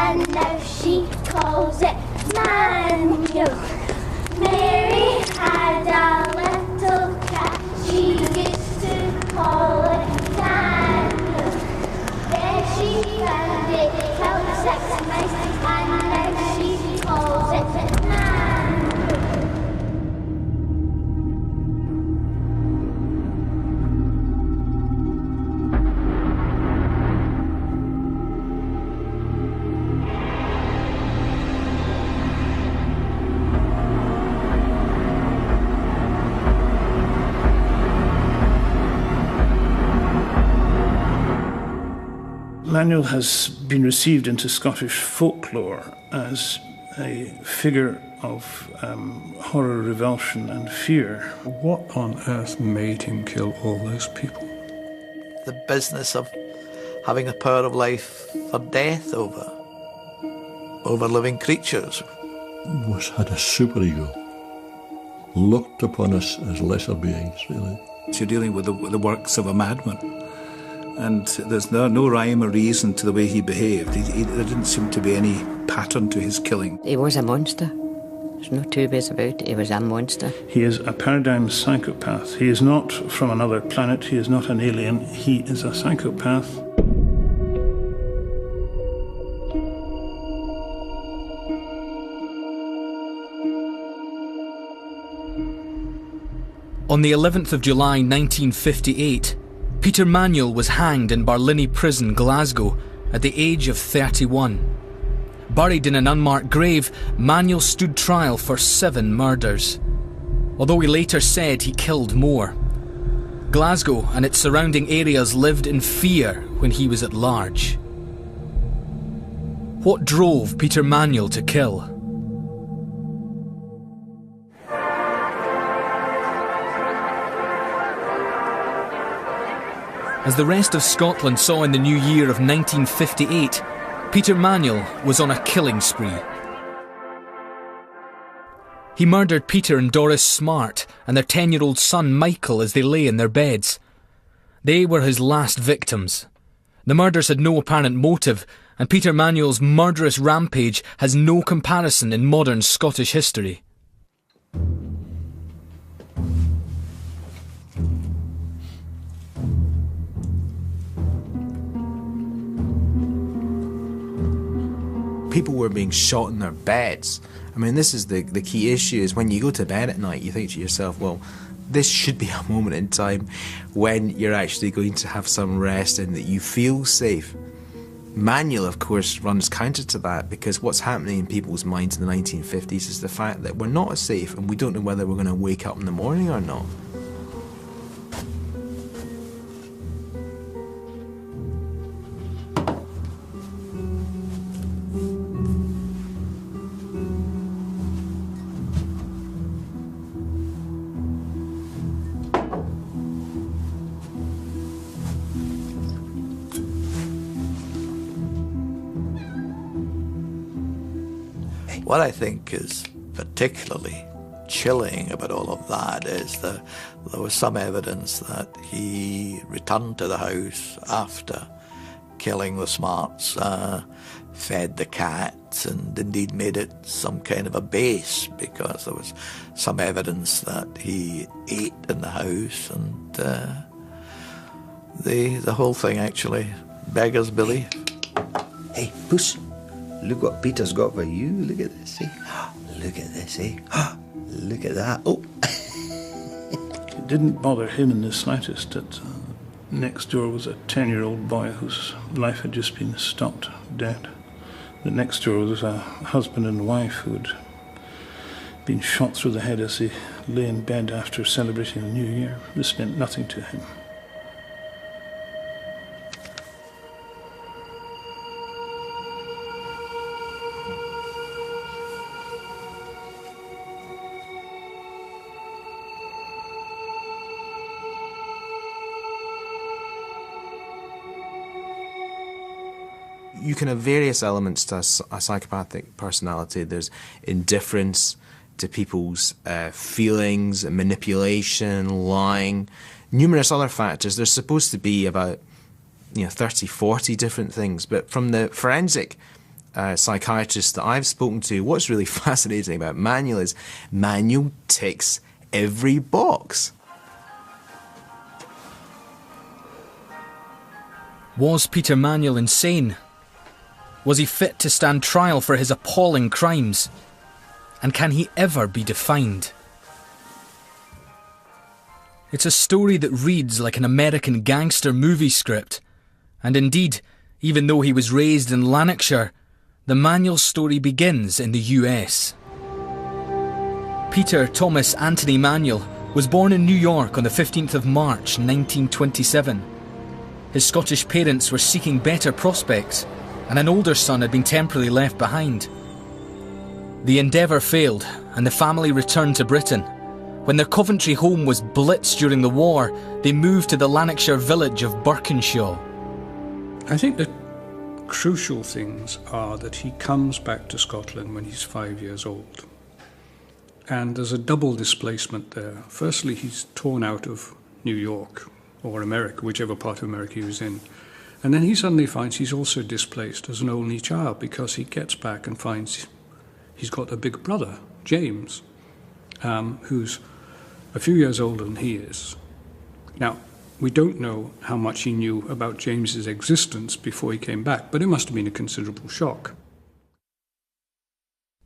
and now she calls it manual. Mary had a little cat, she used to call it Daniel. Then she found it, killed 6 mice, and now she calls it manual. Manuel has been received into Scottish folklore as a figure of horror, revulsion and fear. What on earth made him kill all those people? The business of having the power of life or death over living creatures. Had a superego, looked upon us as lesser beings, really. You're dealing with the works of a madman. And there's no rhyme or reason to the way he behaved. There didn't seem to be any pattern to his killing. He was a monster. There's no two ways about it. He was a monster. He is a paradigm psychopath. He is not from another planet. He is not an alien. He is a psychopath. On the 11th of July 1958, Peter Manuel was hanged in Barlinnie Prison, Glasgow, at the age of 31. Buried in an unmarked grave, Manuel stood trial for 7 murders, although he later said he killed more. Glasgow and its surrounding areas lived in fear when he was at large. What drove Peter Manuel to kill? As the rest of Scotland saw in the new year of 1958, Peter Manuel was on a killing spree. He murdered Peter and Doris Smart and their 10-year-old son Michael as they lay in their beds. They were his last victims. The murders had no apparent motive, and Peter Manuel's murderous rampage has no comparison in modern Scottish history. People were being shot in their beds. I mean, this is the key issue, is when you go to bed at night, you think to yourself, well, this should be a moment in time when you're actually going to have some rest and that you feel safe. Manuel, of course, runs counter to that, because what's happening in people's minds in the 1950s is the fact that we're not as safe and we don't know whether we're going to wake up in the morning or not. What I think is particularly chilling about all of that is that there was some evidence that he returned to the house after killing the Smarts, fed the cats, and indeed made it some kind of a base, because there was some evidence that he ate in the house, and the whole thing actually beggars belief. Hey, Puss. Look what Peter's got for you. Look at this, eh? Look at this, eh? Look at that. Oh! It didn't bother him in the slightest that next door was a 10-year-old boy whose life had just been stopped dead. That next door was a husband and wife who'd been shot through the head as they lay in bed after celebrating the New Year. This meant nothing to him. You can have various elements to a psychopathic personality. There's indifference to people's feelings, manipulation, lying, numerous other factors. There's supposed to be about 30, 40 different things, but from the forensic psychiatrists that I've spoken to, what's really fascinating about Manuel is Manuel ticks every box. Was Peter Manuel insane? Was he fit to stand trial for his appalling crimes? And can he ever be defined? It's a story that reads like an American gangster movie script. And indeed, even though he was raised in Lanarkshire, the Manuel story begins in the US. Peter Thomas Anthony Manuel was born in New York on the 15th of March 1927. His Scottish parents were seeking better prospects, and an older son had been temporarily left behind. The endeavour failed, and the family returned to Britain. When their Coventry home was blitzed during the war, they moved to the Lanarkshire village of Birkinshaw. I think the crucial things are that he comes back to Scotland when he's 5 years old. And there's a double displacement there. Firstly, he's torn out of New York, or America, whichever part of America he was in. And then he suddenly finds he's also displaced as an only child, because he gets back and finds he's got a big brother, James, who's a few years older than he is. Now, we don't know how much he knew about James's existence before he came back, but it must have been a considerable shock.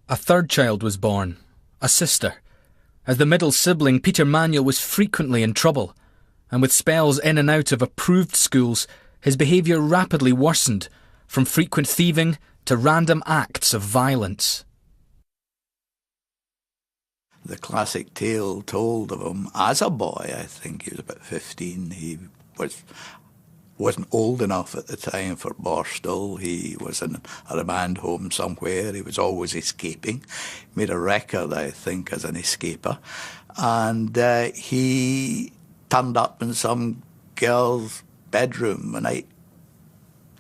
A third child was born, a sister. As the middle sibling, Peter Manuel was frequently in trouble, and with spells in and out of approved schools, his behaviour rapidly worsened, from frequent thieving to random acts of violence. The classic tale told of him as a boy, I think he was about 15, he wasn't old enough at the time for Borstal. He was in a remand home somewhere. He was always escaping. Made a record, I think, as an escaper. And he turned up in some girl's bedroom, a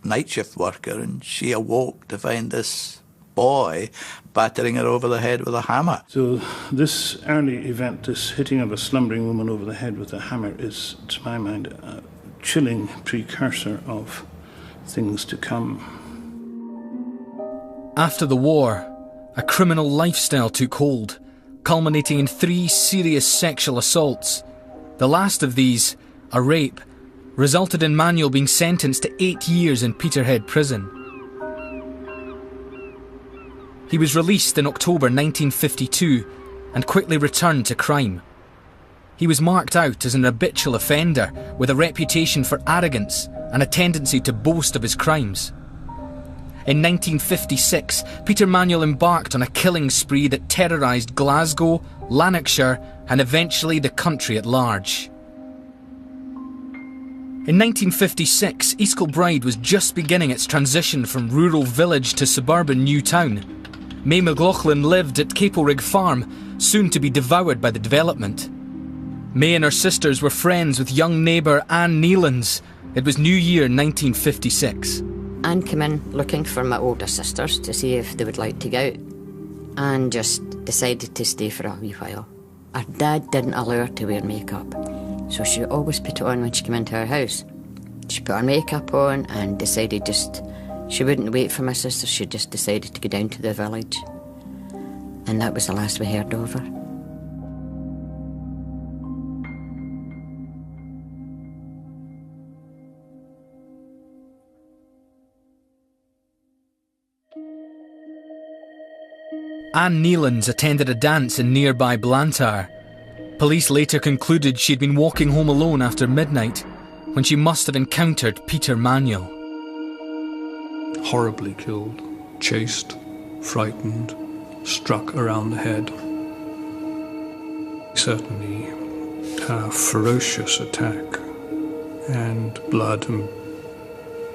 night shift worker, and she awoke to find this boy battering her over the head with a hammer. So this early event, this hitting of a slumbering woman over the head with a hammer, is, to my mind, a chilling precursor of things to come. After the war, a criminal lifestyle took hold, culminating in 3 serious sexual assaults. The last of these, a rape, resulted in Manuel being sentenced to 8 years in Peterhead prison. He was released in October 1952 and quickly returned to crime. He was marked out as an habitual offender with a reputation for arrogance and a tendency to boast of his crimes. In 1956, Peter Manuel embarked on a killing spree that terrorised Glasgow, Lanarkshire, and eventually the country at large. In 1956, East Kilbride was just beginning its transition from rural village to suburban new town. May McLaughlin lived at Capelrig Farm, soon to be devoured by the development. May and her sisters were friends with young neighbour Anne Nealons. It was New Year 1956. Anne came in looking for my older sisters to see if they would like to go out, and just decided to stay for a wee while. Her dad didn't allow her to wear makeup, so she always put it on when she came into our house. She put her makeup on and decided she wouldn't wait for my sister, she just decided to go down to the village. And that was the last we heard of her. Anne Nealons attended a dance in nearby Blantyre. Police later concluded she'd been walking home alone after midnight when she must have encountered Peter Manuel. Horribly killed, chased, frightened, struck around the head. Certainly a ferocious attack, and blood and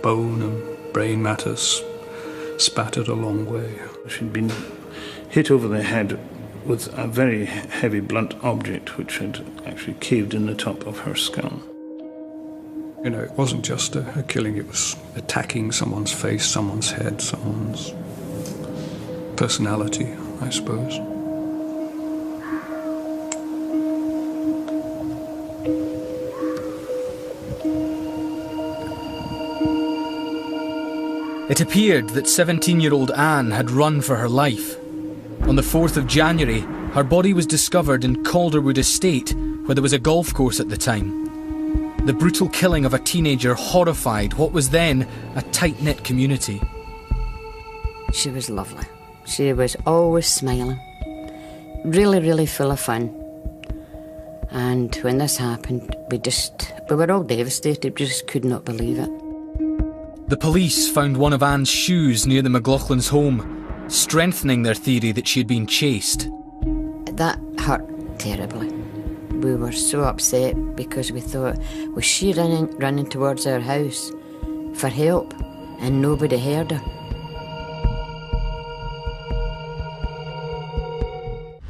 bone and brain matters spattered a long way. She'd been hit over the head with a very heavy blunt object which had actually caved in the top of her skull. You know, it wasn't just a killing, it was attacking someone's face, someone's head, someone's personality, I suppose. It appeared that 17-year-old Anne had run for her life. On the 4th of January, her body was discovered in Calderwood Estate, where there was a golf course at the time. The brutal killing of a teenager horrified what was then a tight-knit community. She was lovely. She was always smiling. Really, really full of fun. And when this happened, we were all devastated. We just could not believe it. The police found one of Anne's shoes near the McLaughlin's home, strengthening their theory that she had been chased. That hurt terribly. We were so upset because we thought, was she running towards our house for help and nobody heard her?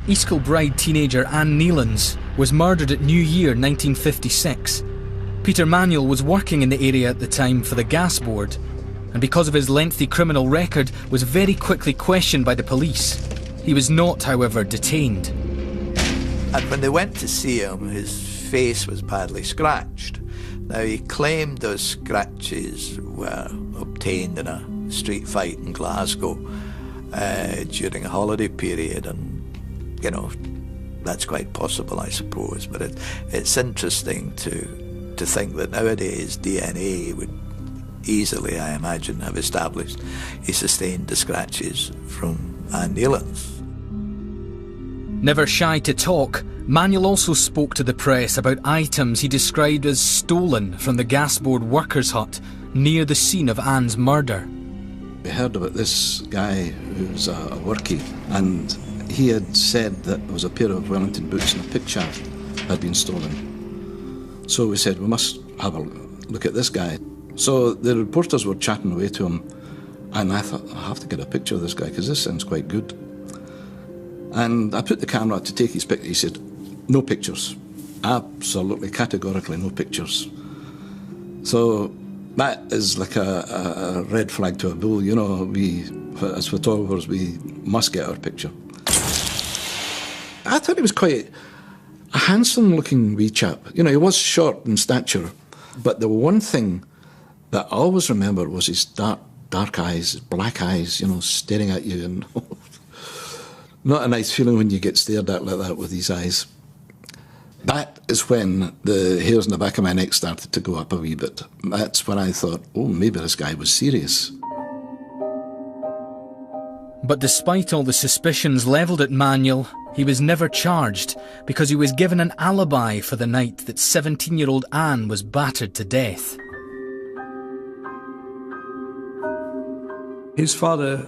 East Kilbride teenager Anne Nealons was murdered at New Year 1956. Peter Manuel was working in the area at the time for the gas board, and because of his lengthy criminal record was very quickly questioned by the police. He was not, however, detained. And when they went to see him, his face was badly scratched. Now, he claimed those scratches were obtained in a street fight in Glasgow during a holiday period, and you know, that's quite possible, I suppose. But it's interesting to think that nowadays DNA would easily, I imagine, have established he sustained the scratches from Anne Nealons. Never shy to talk, Manuel also spoke to the press about items he described as stolen from the gas board workers' hut near the scene of Anne's murder. We heard about this guy who was a workie, and he had said that there was a pair of Wellington boots and a pick shaft had been stolen. So we said, we must have a look at this guy. So the reporters were chatting away to him, and I thought, I have to get a picture of this guy because this sounds quite good. And I put the camera to take his picture. He said, no pictures. Absolutely, categorically no pictures. So that is like a red flag to a bull. You know, we, as photographers, we must get our picture. I thought he was quite a handsome-looking wee chap. You know, he was short in stature, but the one thing that I always remember was his dark eyes, his black eyes, you know, staring at you. And not a nice feeling when you get stared at like that with these eyes. That is when the hairs in the back of my neck started to go up a wee bit. That's when I thought, oh, maybe this guy was serious. But despite all the suspicions levelled at Manuel, he was never charged because he was given an alibi for the night that 17-year-old Anne was battered to death. His father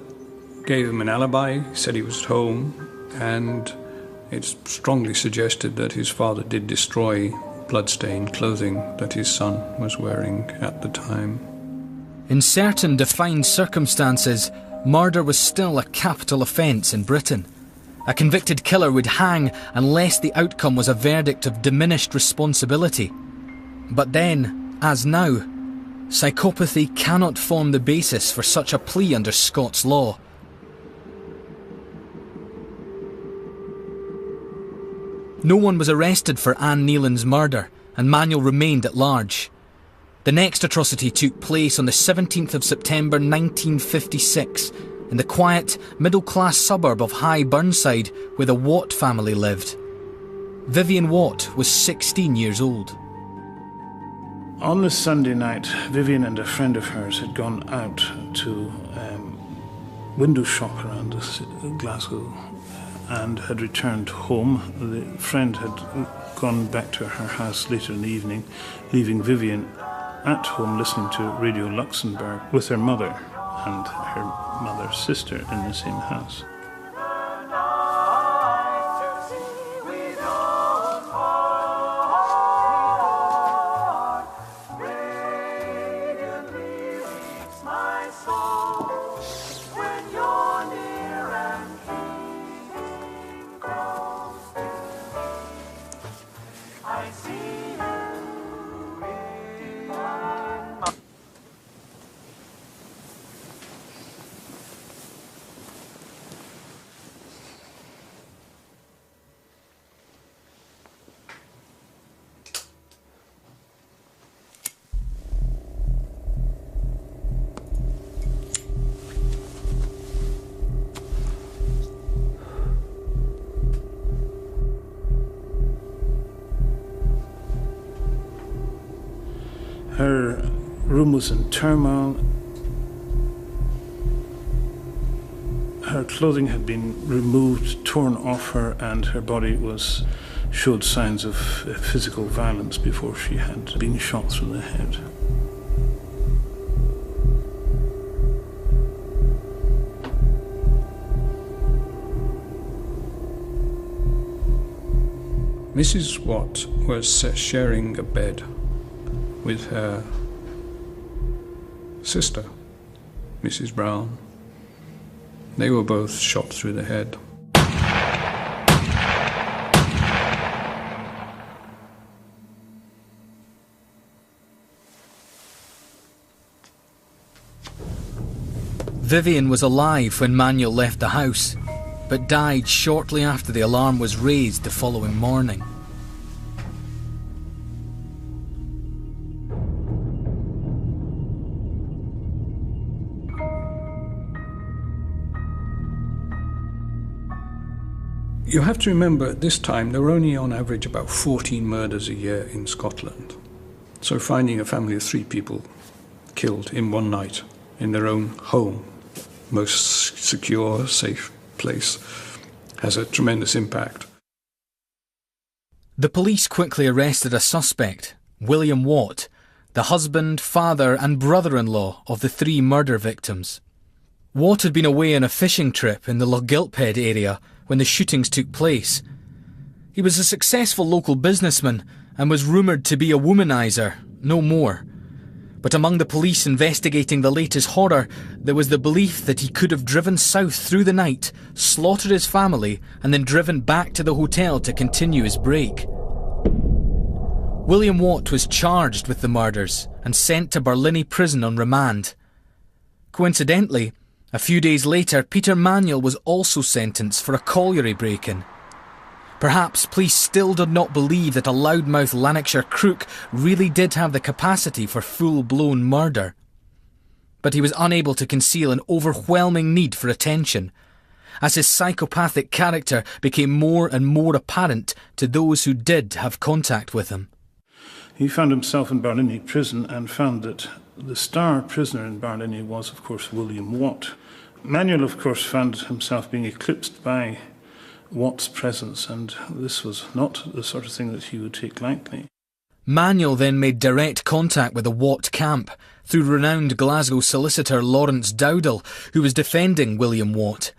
gave him an alibi, said he was at home, and it's strongly suggested that his father did destroy blood-stained clothing that his son was wearing at the time. In certain defined circumstances, murder was still a capital offence in Britain. A convicted killer would hang unless the outcome was a verdict of diminished responsibility. But then, as now, psychopathy cannot form the basis for such a plea under Scots law. No one was arrested for Anne Nealon's murder, and Manuel remained at large. The next atrocity took place on the 17th of September 1956 in the quiet, middle-class suburb of High Burnside where the Watt family lived. Vivian Watt was 16 years old. On the Sunday night, Vivian and a friend of hers had gone out to window shop around Glasgow and had returned home. The friend had gone back to her house later in the evening, leaving Vivian at home listening to Radio Luxembourg with her mother and her mother's sister in the same house. Her room was in turmoil. Her clothing had been removed, torn off her, and her body showed signs of physical violence before she had been shot through the head. Mrs. Watt was sharing a bed with her sister, Mrs. Brown. They were both shot through the head. Vivian was alive when Manuel left the house, but died shortly after the alarm was raised the following morning. You have to remember, at this time, there were only on average about 14 murders a year in Scotland. So finding a family of 3 people killed in one night in their own home, most secure, safe place, has a tremendous impact. The police quickly arrested a suspect, William Watt, the husband, father and brother-in-law of the 3 murder victims. Watt had been away on a fishing trip in the Lochgilphead area when the shootings took place. He was a successful local businessman and was rumoured to be a womaniser, no more. But among the police investigating the latest horror, there was the belief that he could have driven south through the night, slaughtered his family, and then driven back to the hotel to continue his break. William Watt was charged with the murders and sent to Barlinnie prison on remand. Coincidentally, a few days later, Peter Manuel was also sentenced for a colliery break-in. Perhaps police still did not believe that a loudmouth Lanarkshire crook really did have the capacity for full-blown murder. But he was unable to conceal an overwhelming need for attention, as his psychopathic character became more and more apparent to those who did have contact with him. He found himself in Barlinnie prison and found that the star prisoner in Barlinnie was, of course, William Watt. Manuel, of course, found himself being eclipsed by Watt's presence, and this was not the sort of thing that he would take lightly. Manuel then made direct contact with the Watt camp through renowned Glasgow solicitor Lawrence Dowdall, who was defending William Watt.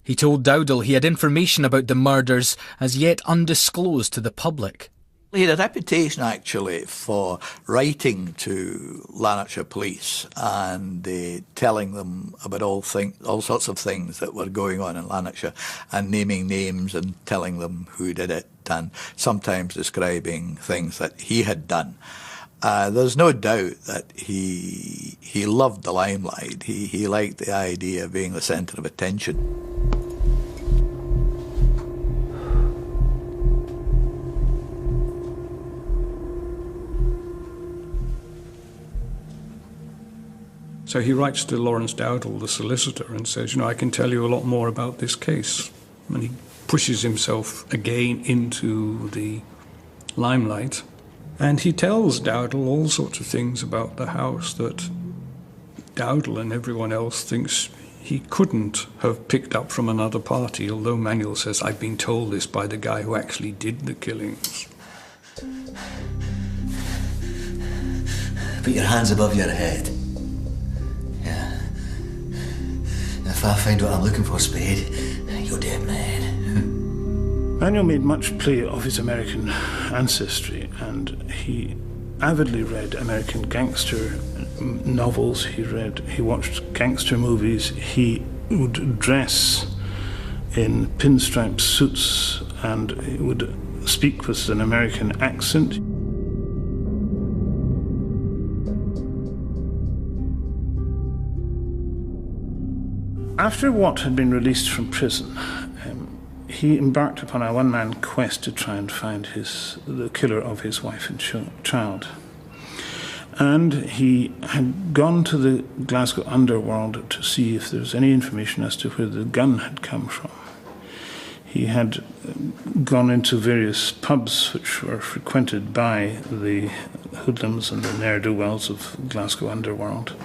He told Dowdall he had information about the murders as yet undisclosed to the public. He had a reputation, actually, for writing to Lanarkshire police and telling them about all sorts of things that were going on in Lanarkshire, and naming names and telling them who did it, and sometimes describing things that he had done. There's no doubt that he loved the limelight. He liked the idea of being the centre of attention. So he writes to Lawrence Dowdall, the solicitor, and says, I can tell you a lot more about this case. And he pushes himself again into the limelight. And he tells Dowdall all sorts of things about the house that Dowdall and everyone else thinks he couldn't have picked up from another party, although Manuel says, I've been told this by the guy who actually did the killings. Put your hands above your head. Yeah. If I find what I'm looking for, Spade, you're dead in the head. Manuel made much play of his American ancestry, and he avidly read American gangster novels. He watched gangster movies. He would dress in pinstripe suits, and he would speak with an American accent. After Watt had been released from prison, he embarked upon a one-man quest to try and find the killer of his wife and child. And he had gone to the Glasgow underworld to see if there was any information as to where the gun had come from. He had gone into various pubs which were frequented by the hoodlums and the ne'er-do-wells of Glasgow underworld.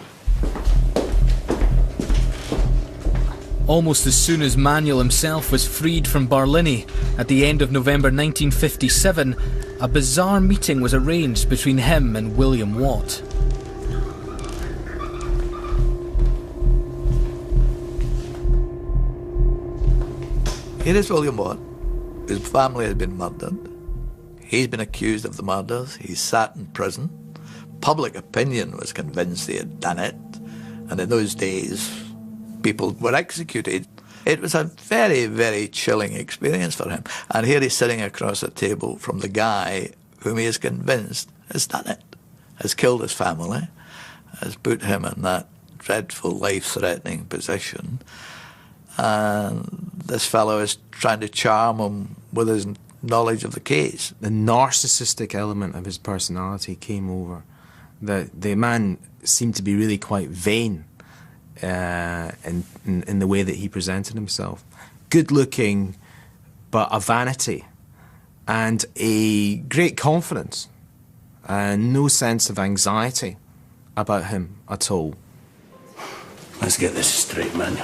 Almost as soon as Manuel himself was freed from Barlinnie at the end of November 1957, a bizarre meeting was arranged between him and William Watt. Here is William Watt. His family had been murdered. He's been accused of the murders. He's sat in prison. Public opinion was convinced he had done it. And in those days, people were executed. It was a very, very chilling experience for him. And here he's sitting across a table from the guy whom he is convinced has done it, has killed his family, has put him in that dreadful, life-threatening position. And this fellow is trying to charm him with his knowledge of the case. The narcissistic element of his personality came over. The man seemed to be really quite vain in the way that he presented himself. Good-looking, but a vanity, and a great confidence, and no sense of anxiety about him at all. Let's get this straight, man.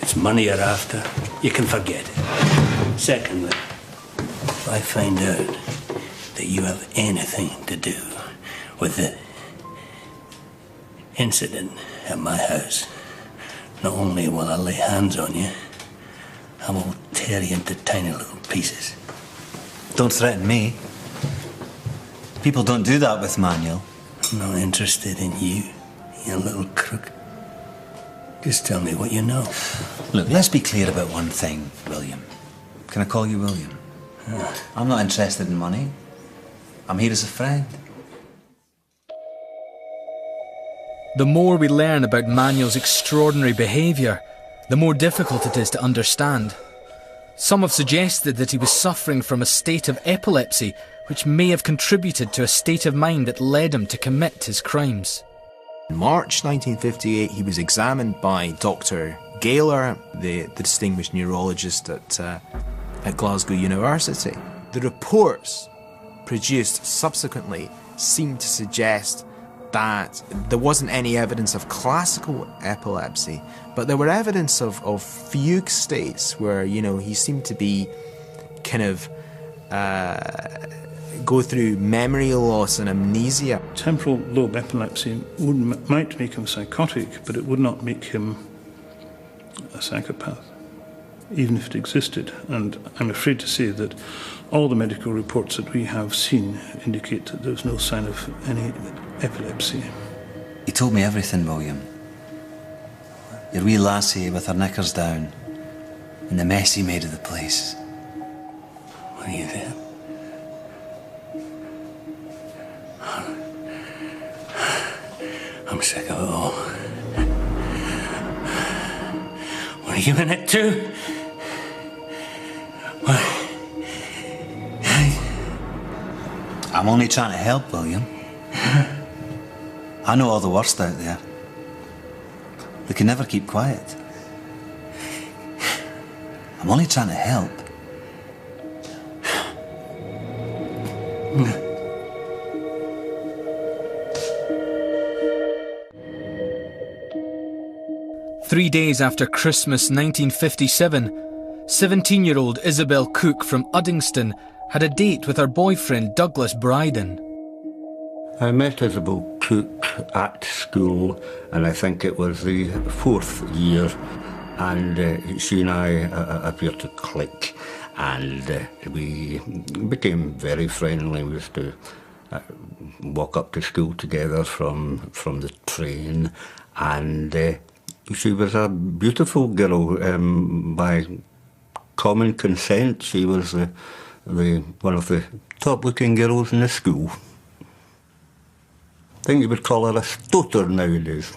It's money you're after, you can forget it. Secondly, if I find out that you have anything to do with the incident at my house, not only will I lay hands on you, I will tear you into tiny little pieces. Don't threaten me. People don't do that with Manuel. I'm not interested in you, you little crook. Just tell me what you know. Look, let's be clear about one thing, William. Can I call you William? I'm not interested in money. I'm here as a friend. The more we learn about Manuel's extraordinary behaviour, the more difficult it is to understand. Some have suggested that he was suffering from a state of epilepsy, which may have contributed to a state of mind that led him to commit his crimes. In March 1958, he was examined by Dr. Gaylor, the distinguished neurologist at Glasgow University. The reports produced subsequently seemed to suggest that there wasn't any evidence of classical epilepsy, but there were evidence of fugue states where, you know, he seemed to be kind of go through memory loss and amnesia. Temporal lobe epilepsy might make him psychotic, but it would not make him a psychopath, even if it existed. And I'm afraid to say that all the medical reports that we have seen indicate that there's no sign of any epilepsy. He told me everything, William. Your wee lassie with her knickers down, and the mess he made of the place. Were you there? I'm sick of it all. Were you in it too? I'm only trying to help, William. I know all the worst out there. They can never keep quiet. I'm only trying to help. Three days after Christmas 1957, 17-year-old Isabel Cook from Uddingston had a date with her boyfriend Douglas Bryden. I met Isabel Cook at school, and I think it was the 4th year, and she and I appeared to click, and we became very friendly. We used to walk up to school together from the train, and she was a beautiful girl. By common consent, she was one of the top-looking girls in the school. I think you would call her a stoter nowadays.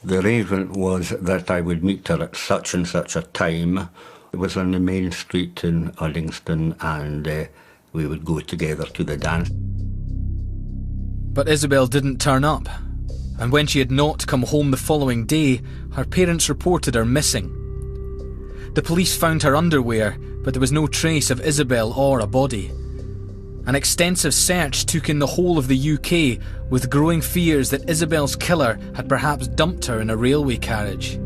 The arrangement was that I would meet her at such and such a time. It was on the main street in Uddingston, and we would go together to the dance. But Isabel didn't turn up, and when she had not come home the following day, her parents reported her missing. The police found her underwear, but there was no trace of Isabel or a body. An extensive search took in the whole of the UK, with growing fears that Isabel's killer had perhaps dumped her in a railway carriage.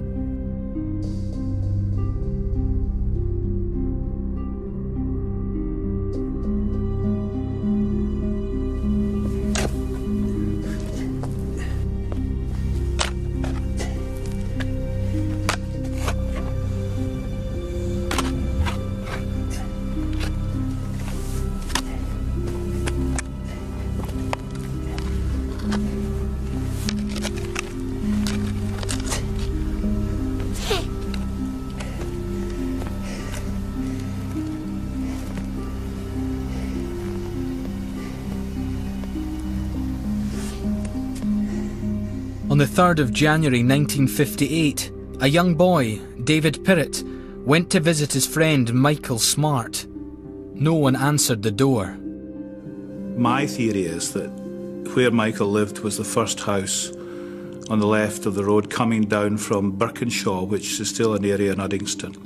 On the 3rd of January 1958, a young boy, David Pirrett, went to visit his friend Michael Smart. No one answered the door. My theory is that where Michael lived was the first house on the left of the road coming down from Birkinshaw, which is still an area in Uddingston.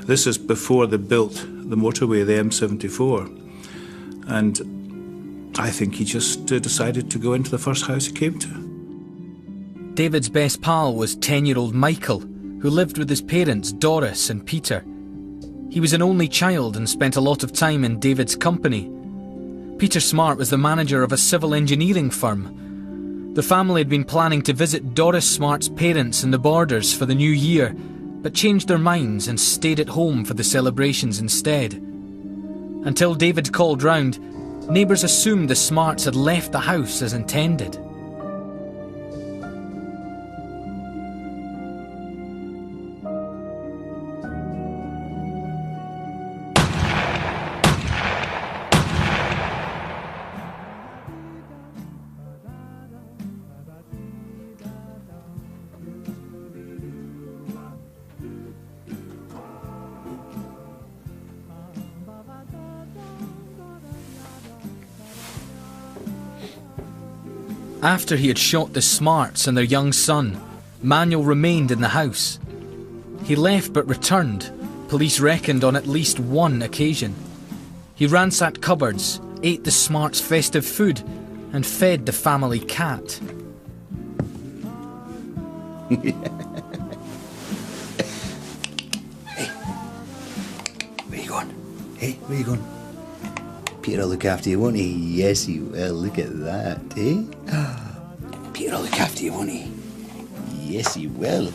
This is before they built the motorway, the M74. And I think he just decided to go into the first house he came to. David's best pal was 10-year-old Michael, who lived with his parents, Doris and Peter. He was an only child and spent a lot of time in David's company. Peter Smart was the manager of a civil engineering firm. The family had been planning to visit Doris Smart's parents in the Borders for the new year, but changed their minds and stayed at home for the celebrations instead. Until David called round, neighbours assumed the Smarts had left the house as intended. After he had shot the Smarts and their young son, Manuel remained in the house. He left but returned, police reckoned on at least one occasion. He ransacked cupboards, ate the Smarts' festive food, and fed the family cat. Hey, where you going? Hey, where you going? Peter will look after you, won't he? Yes, he will. Look at that, eh? Peter will look after you, won't he? Yes, he will.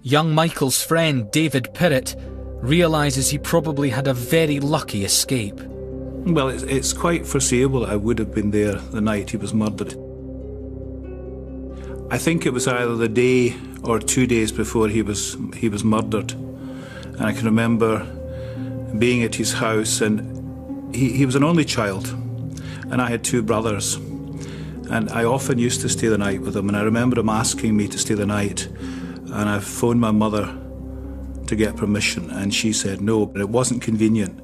Young Michael's friend, David Pirrett, realises he probably had a very lucky escape. Well, it's quite foreseeable that I would have been there the night he was murdered. I think it was either the day or 2 days before he was murdered. And I can remember being at his house, and he was an only child, and I had 2 brothers. And I often used to stay the night with him, and I remember him asking me to stay the night. And I phoned my mother to get permission, and she said no, but it wasn't convenient,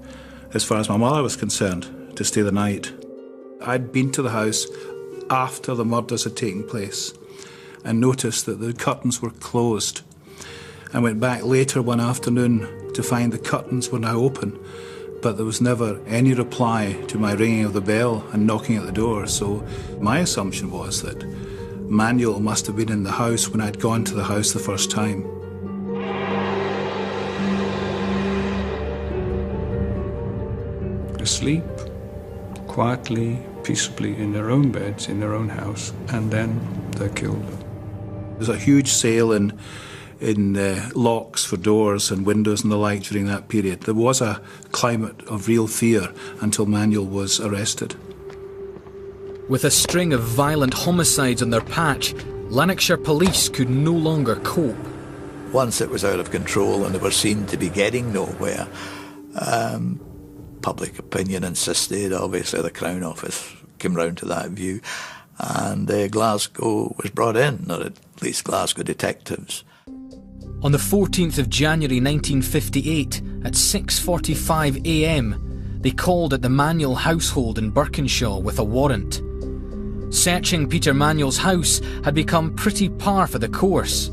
as far as my mother was concerned, to stay the night. I'd been to the house after the murders had taken place and noticed that the curtains were closed. I went back later one afternoon to find the curtains were now open, but there was never any reply to my ringing of the bell and knocking at the door. So my assumption was that Manuel must have been in the house when I'd gone to the house the first time. Asleep, quietly, peaceably in their own beds, in their own house, and then they're killed. There's a huge sale in locks for doors and windows and the like during that period. There was a climate of real fear until Manuel was arrested. With a string of violent homicides on their patch, Lanarkshire police could no longer cope. Once it was out of control and they were seen to be getting nowhere, public opinion insisted, obviously the Crown Office came round to that view, and Glasgow was brought in, or at least Glasgow detectives. On the 14th of January 1958, at 6:45 a.m, they called at the Manuel household in Birkinshaw with a warrant. Searching Peter Manuel's house had become pretty par for the course.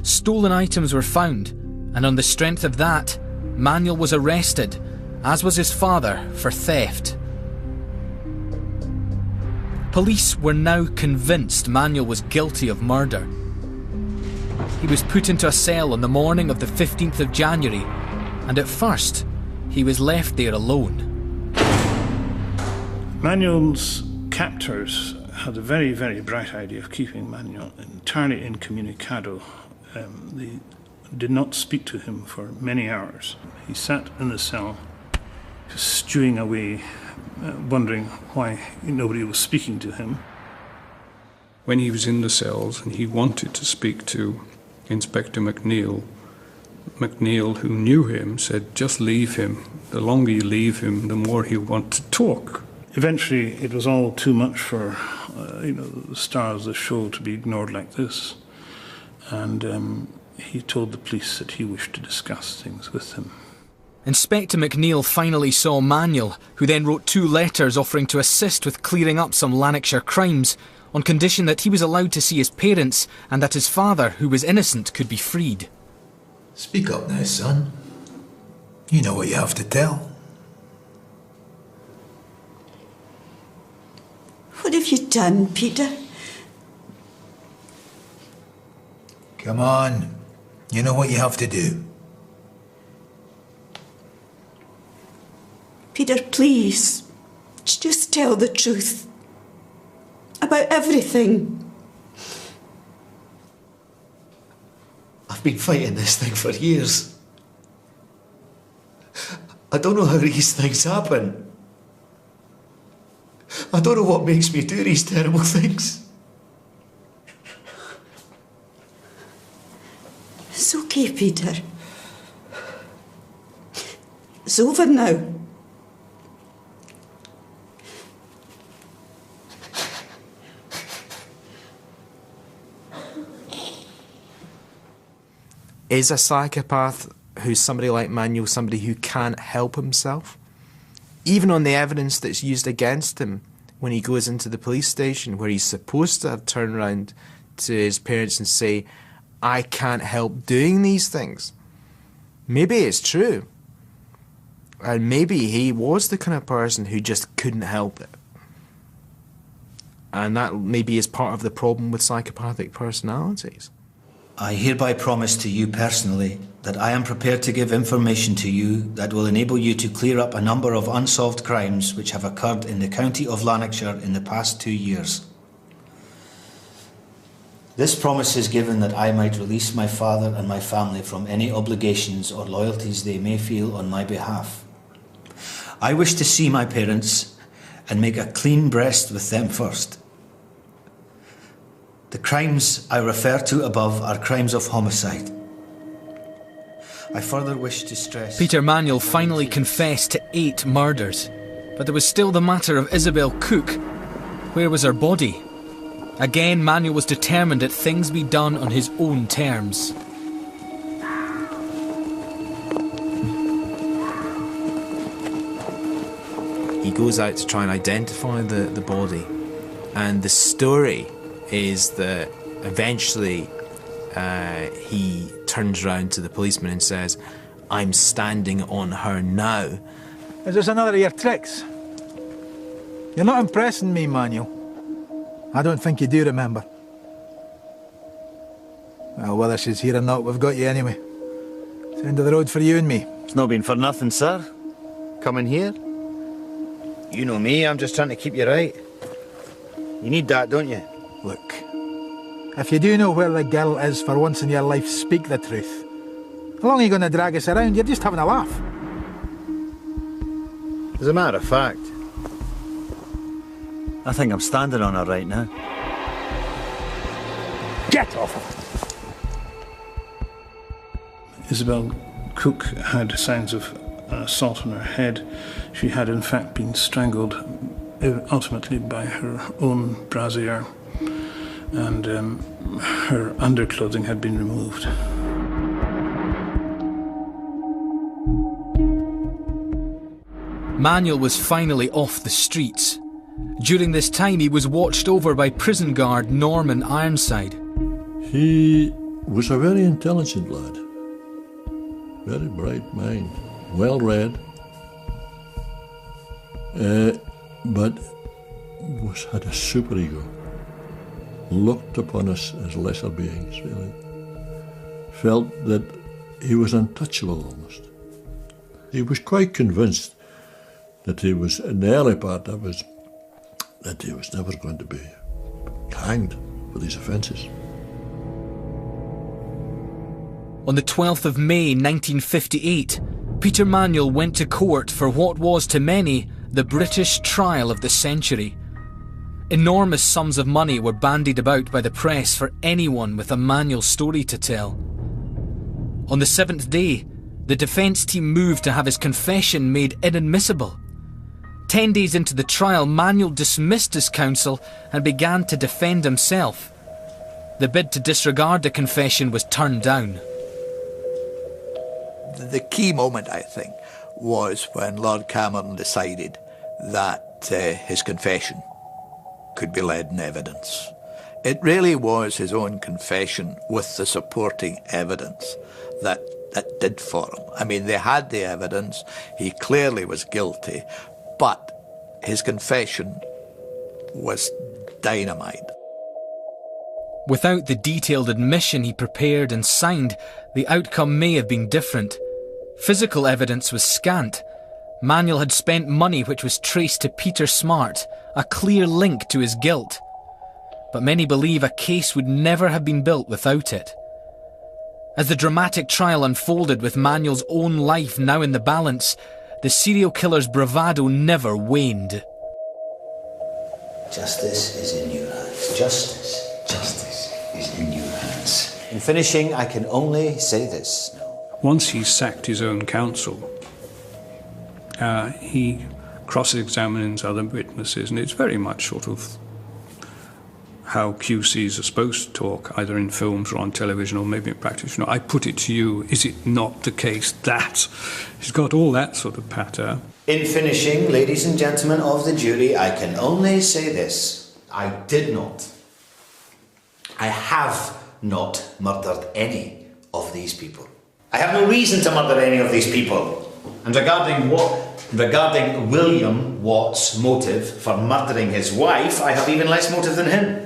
Stolen items were found, and on the strength of that, Manuel was arrested, as was his father, for theft. Police were now convinced Manuel was guilty of murder. He was put into a cell on the morning of the 15th of January, and at first, he was left there alone. Manuel's captors had a very, very bright idea of keeping Manuel entirely incommunicado. They did not speak to him for many hours. He sat in the cell, just stewing away, wondering why nobody was speaking to him. When he was in the cells and he wanted to speak to Inspector McNeil, McNeil, who knew him, said, just leave him. The longer you leave him, the more he'll want to talk. Eventually, it was all too much for the stars of the show to be ignored like this. And he told the police that he wished to discuss things with him. Inspector McNeil finally saw Manuel, who then wrote 2 letters offering to assist with clearing up some Lanarkshire crimes, on condition that he was allowed to see his parents and that his father, who was innocent, could be freed. Speak up now, son. You know what you have to tell. What have you done, Peter? Come on. You know what you have to do. Peter, please, just tell the truth. About everything. I've been fighting this thing for years. I don't know how these things happen. I don't know what makes me do these terrible things. It's okay, Peter. It's over now. Is a psychopath who's somebody like Manuel somebody who can't help himself? Even on the evidence that's used against him when he goes into the police station, where he's supposed to have turned around to his parents and say, I can't help doing these things. Maybe it's true. And maybe he was the kind of person who just couldn't help it. And that maybe is part of the problem with psychopathic personalities. I hereby promise to you personally that I am prepared to give information to you that will enable you to clear up a number of unsolved crimes which have occurred in the county of Lanarkshire in the past 2 years. This promise is given that I might release my father and my family from any obligations or loyalties they may feel on my behalf. I wish to see my parents and make a clean breast with them first. The crimes I refer to above are crimes of homicide. I further wish to stress... Peter Manuel finally confessed to 8 murders, but there was still the matter of Isabel Cook. Where was her body? Again, Manuel was determined that things be done on his own terms. He goes out to try and identify the body, and the story is that eventually he turns around to the policeman and says, I'm standing on her now. Is this another of your tricks? You're not impressing me, Manuel. I don't think you do remember. Well, whether she's here or not, we've got you anyway. It's the end of the road for you and me. It's not been for nothing, sir. Coming here. You know me, I'm just trying to keep you right. You need that, don't you? Look, if you do know where the girl is for once in your life, speak the truth. How long are you going to drag us around? You're just having a laugh. As a matter of fact, I think I'm standing on her right now. Get off of it! Isabel Cook had signs of assault on her head. She had in fact been strangled, ultimately by her own brassiere, and her underclothing had been removed. Manuel was finally off the streets. During this time, he was watched over by prison guard Norman Ironside. He was a very intelligent lad, very bright mind, well read, but had a superego, looked upon us as lesser beings, really. Felt that he was untouchable almost. He was quite convinced that he was, in the early part of his, that he was never going to be hanged for these offences. On the 12th of May 1958, Peter Manuel went to court for what was to many the British trial of the century. Enormous sums of money were bandied about by the press for anyone with a Manuel story to tell. On the 7th day, the defence team moved to have his confession made inadmissible. 10 days into the trial, Manuel dismissed his counsel and began to defend himself. The bid to disregard the confession was turned down. The key moment, I think, was when Lord Cameron decided that his confession could be led in evidence. It really was his own confession with the supporting evidence that did for him. I mean, they had the evidence, he clearly was guilty, but his confession was dynamite. Without the detailed admission he prepared and signed, the outcome may have been different. Physical evidence was scant. Manuel had spent money which was traced to Peter Smart, a clear link to his guilt. But many believe a case would never have been built without it. As the dramatic trial unfolded with Manuel's own life now in the balance, the serial killer's bravado never waned. Justice is in your hands. Justice is in your hands. In finishing, I can only say this. Once he sacked his own counsel, he cross-examines other witnesses, and it's very much sort of how QCs are supposed to talk, either in films or on television or maybe in practice. You know, I put it to you, is it not the case that? He's got all that sort of patter. In finishing, ladies and gentlemen of the jury, I can only say this. I did not. I have not murdered any of these people. I have no reason to murder any of these people. And regarding William Watt's motive for murdering his wife, I have even less motive than him.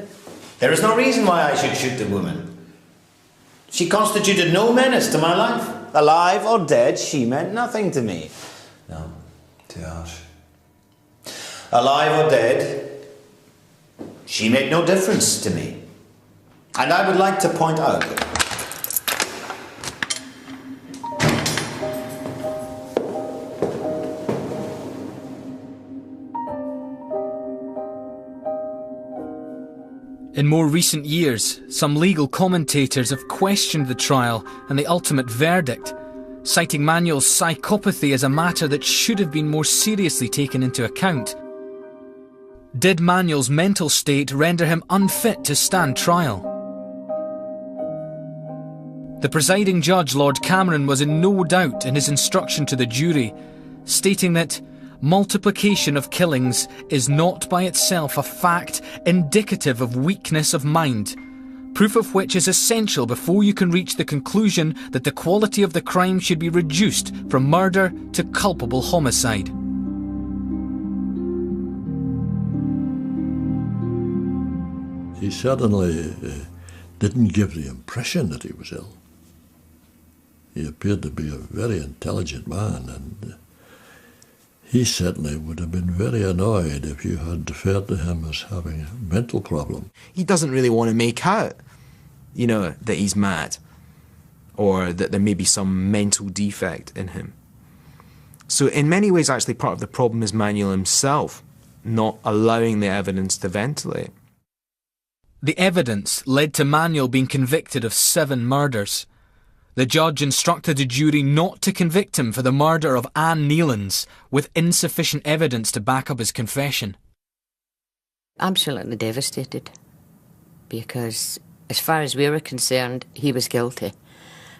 There is no reason why I should shoot the woman. She constituted no menace to my life. Alive or dead, she meant nothing to me. No, too harsh. Alive or dead, she made no difference to me. And I would like to point out that in more recent years, some legal commentators have questioned the trial and the ultimate verdict, citing Manuel's psychopathy as a matter that should have been more seriously taken into account. Did Manuel's mental state render him unfit to stand trial? The presiding judge, Lord Cameron, was in no doubt in his instruction to the jury, stating that multiplication of killings is not by itself a fact indicative of weakness of mind, proof of which is essential before you can reach the conclusion that the quality of the crime should be reduced from murder to culpable homicide. He certainly didn't give the impression that he was ill. He appeared to be a very intelligent man, and he certainly would have been very annoyed if you had referred to him as having a mental problem. He doesn't really want to make out, you know, that he's mad or that there may be some mental defect in him. So in many ways, actually, part of the problem is Manuel himself not allowing the evidence to ventilate. The evidence led to Manuel being convicted of 7 murders. The judge instructed the jury not to convict him for the murder of Anne Nealons, with insufficient evidence to back up his confession. Absolutely devastated, because as far as we were concerned, he was guilty.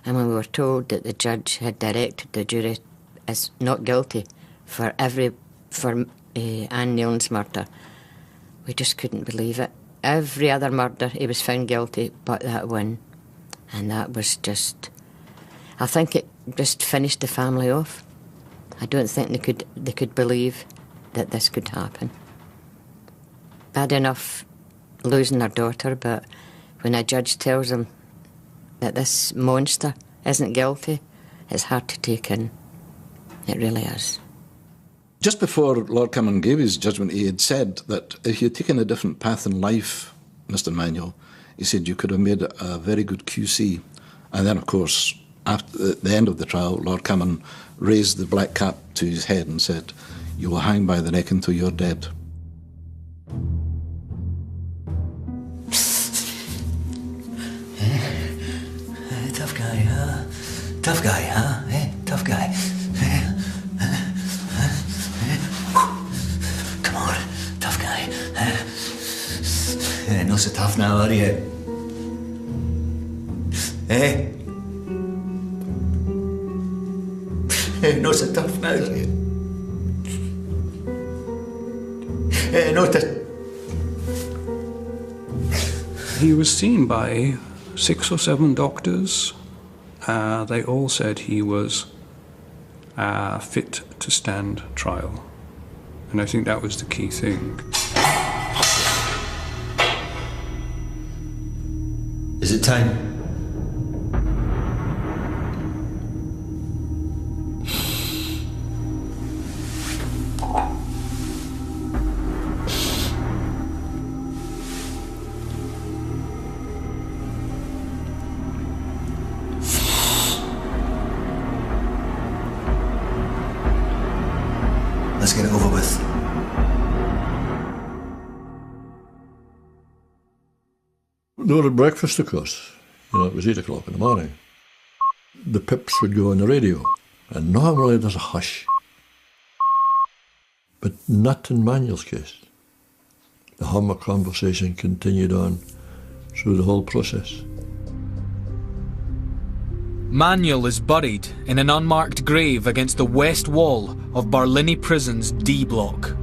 And when we were told that the judge had directed the jury as not guilty for Anne Nealon's murder, we just couldn't believe it. Every other murder he was found guilty, but that one. And that was just, I think it just finished the family off. I don't think they could believe that this could happen. bad enough losing their daughter, but when a judge tells them that this monster isn't guilty, it's hard to take in. It really is. Just before Lord Cameron gave his judgment, he had said that if you'd taken a different path in life, Mr. Manuel, he said you could have made a very good QC. And then, of course, after the end of the trial, Lord Cameron raised the black cap to his head and said, "You will hang by the neck until you're dead." Tough guy, huh? Tough guy, huh? Tough guy. Come on, tough guy. Not so tough now, are you? Not so tough now, are you? Not so... He was seen by 6 or 7 doctors. They all said he was fit to stand trial. And I think that was the key thing. Is it time? Let's get it over with. They were at breakfast, of course. You know, it was 8 o'clock in the morning. The pips would go on the radio, and normally there's a hush. But not in Manuel's case. The hum of conversation continued on through the whole process. Manuel is buried in an unmarked grave against the west wall of Barlinnie Prison's D block.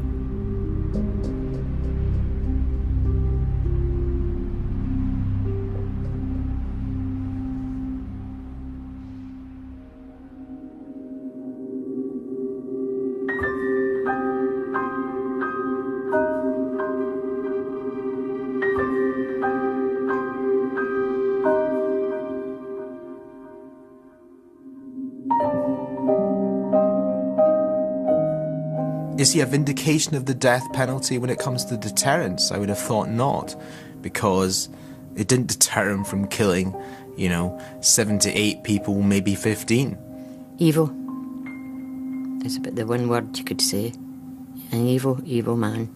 Is he a vindication of the death penalty when it comes to deterrence? I would have thought not, because it didn't deter him from killing, 7 to 8 people, maybe 15. Evil. That's about the one word you could say. An evil, evil man.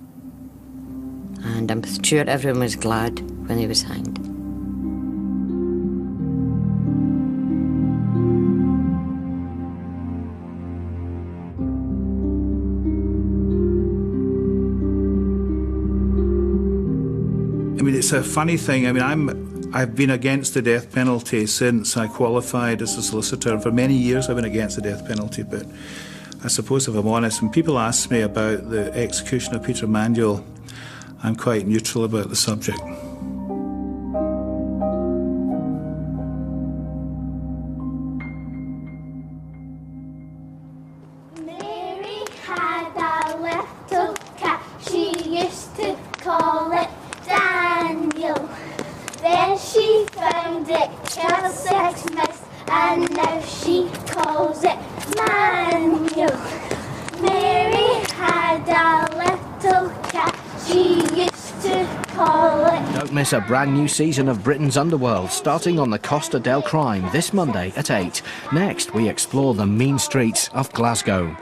And I'm sure everyone was glad when he was hanged. It's a funny thing. I've been against the death penalty since I qualified as a solicitor. For many years I've been against the death penalty, but I suppose if I'm honest, when people ask me about the execution of Peter Manuel, I'm quite neutral about the subject. Mary had a little cat, she used to call it Daniel. Then she found it killed 6 mice, and now she calls it Manuel. Mary had a little cat, she used to call it... Don't miss a brand new season of Britain's Underworld, starting on the Costa del Crime this Monday at 8. Next, we explore the mean streets of Glasgow.